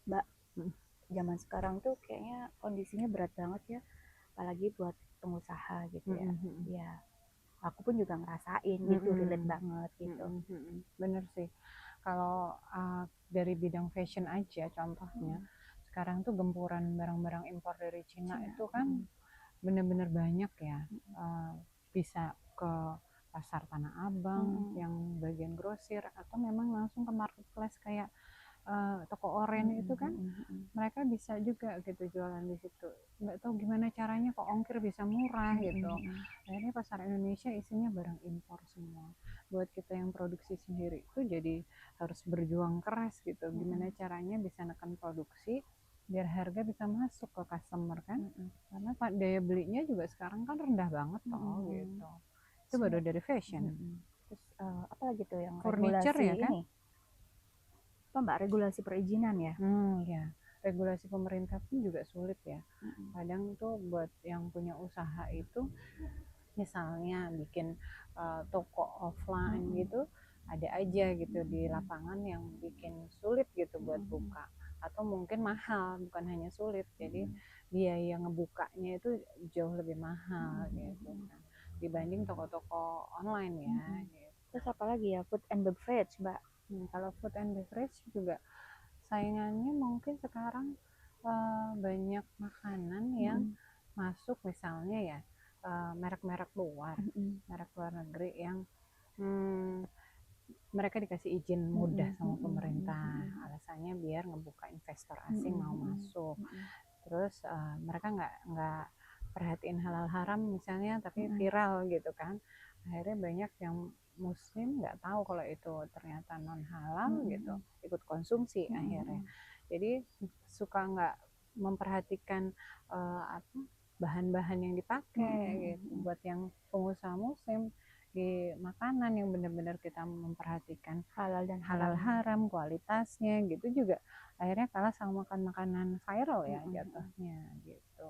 Mbak, Mm, zaman sekarang tuh kayaknya kondisinya berat banget ya, apalagi buat pengusaha gitu mm, ya. mm, mm, Ya, aku pun juga ngerasain mm, gitu, relate mm, banget gitu. Bener sih. Kalau dari bidang fashion aja contohnya, Mm, sekarang tuh gempuran barang-barang impor dari Cina Cina. itu kan bener-bener banyak ya. Uh, Bisa ke pasar Tanah Abang Mm, yang bagian grosir atau memang langsung ke marketplace kayak toko mm, oren itu mm, kan, mm, mm, mm, mereka bisa juga gitu jualan di situ. Nggak tahu gimana caranya kok ongkir bisa murah mm, gitu. mm, mm. Akhirnya pasar Indonesia isinya barang impor semua. Buat kita yang produksi sendiri itu jadi harus berjuang keras gitu. Gimana caranya bisa nekan produksi biar harga bisa masuk ke customer kan? Karena daya belinya juga sekarang kan rendah banget toh gitu. Itu baru Semua. dari fashion. Terus apa lagi tuh yang Furniture ya regulasi kan? ini? Apa Mbak, regulasi perizinan ya? Ya, regulasi pemerintah pun juga sulit ya. Mm, Kadang tuh buat yang punya usaha itu, misalnya bikin toko mm, offline mm, gitu, ada aja gitu di lapangan yang bikin sulit gitu buat mm, buka. Atau mungkin mahal, bukan hanya sulit. Jadi mm, biaya ngebukanya itu jauh lebih mahal gitu mm, kan, dibanding toko-toko online mm, ya mm. gitu. Terus apa lagi ya, food and beverage Mbak? Kalau food and beverage juga saingannya mungkin sekarang banyak makanan yang Mm, masuk misalnya ya, merek-merek luar, mm, mm, merek luar negeri yang hmm, mereka dikasih izin mm, mudah mm, sama mm, mm, mm, pemerintah, mm, alasannya biar ngebuka investor mm, asing mau mm, masuk. mm, mm, Terus mereka nggak perhatiin halal haram misalnya, tapi mm, mm, viral gitu kan. Akhirnya banyak yang muslim nggak tahu kalau itu ternyata non halal mm, mm, gitu, mm, ikut konsumsi mm, akhirnya. mm, Jadi suka nggak memperhatikan apa bahan-bahan yang mm, dipakai mm, gitu. mm. Buat yang pengusaha muslim, di makanan yang benar-benar kita memperhatikan Halal dan halal haramnya. haram kualitasnya gitu juga, akhirnya kalah sama makan makanan viral Mm, ya mm, mm. jatuhnya gitu.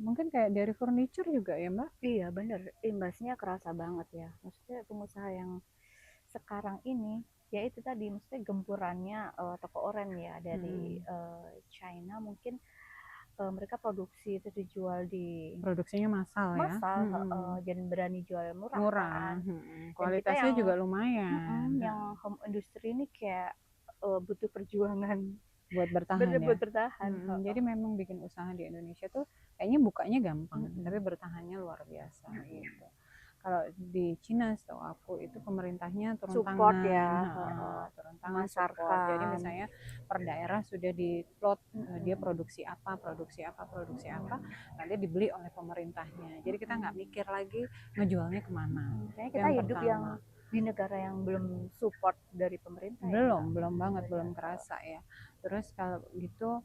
Mungkin kayak dari furniture juga ya mbak. Iya bener, imbasnya kerasa banget ya. Maksudnya pengusaha yang sekarang ini, ya itu tadi, maksudnya gempurannya toko oren ya dari Hmm. China mungkin, mereka produksi itu dijual di Produksinya massal ya. massal, Hmm. dan berani jual murah kan. Murah. Hmm. Dan kita Kualitasnya yang juga lumayan. yang home industry ini kayak butuh perjuangan Buat bertahan bener ya. buat bertahan. Jadi memang bikin usaha di Indonesia tuh kayaknya bukanya gampang, tapi Mm-mm. bertahannya luar biasa Mm-mm. gitu. Kalau di Cina setahu aku itu pemerintahnya turun Support tangan, ya, turun tangan support. Jadi memasarkan. misalnya per daerah sudah diplot dia Mm-mm. produksi apa, produksi apa, produksi apa, nanti dibeli oleh pemerintahnya. Jadi kita nggak Mm-mm. mikir lagi ngejualnya kemana. Kayaknya Itu kita yang hidup yang pertama. di negara yang belum support dari pemerintah ya Mbak. Belum banget, Benar. belum kerasa ya. Terus kalau gitu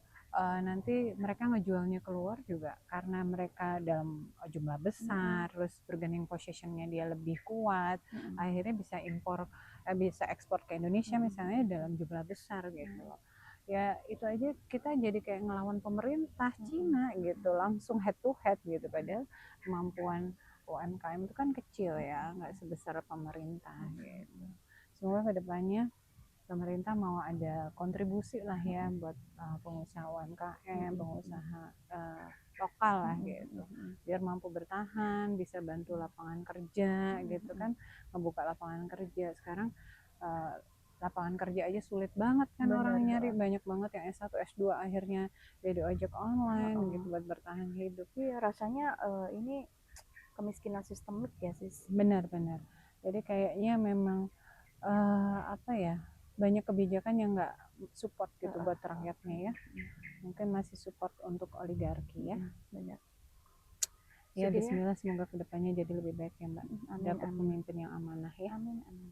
nanti mereka ngejualnya keluar juga karena mereka dalam jumlah Mm-mm. besar, terus bargaining positionnya dia lebih kuat, Mm-mm. akhirnya bisa bisa ekspor ke Indonesia misalnya Mm-mm. dalam jumlah besar gitu loh. Ya itu aja kita jadi kayak ngelawan pemerintah Mm-mm. Cina gitu, langsung head to head gitu, padahal kemampuan UMKM itu kan kecil ya, nggak sebesar pemerintah gitu. Semoga kedepannya pemerintah mau ada kontribusi lah ya buat pengusaha UMKM, pengusaha lokal lah gitu, biar mampu bertahan, bisa bantu lapangan kerja gitu kan, ngebuka lapangan kerja. Sekarang uh, lapangan kerja aja sulit banget kan, orang Bener. nyari banyak banget yang S1 S2 akhirnya jadi ojek online gitu buat bertahan hidup. Iya rasanya ini kemiskinan sistemik ya sis. Benar-benar, jadi kayaknya memang apa ya, banyak kebijakan yang nggak support gitu buat rakyatnya ya, mungkin masih support untuk oligarki ya. Bener. Ya Sudah ya. Bismillah, semoga kedepannya jadi lebih baik ya Mbak, Amin dapat amin. pemimpin yang amanah ya. Amin amin.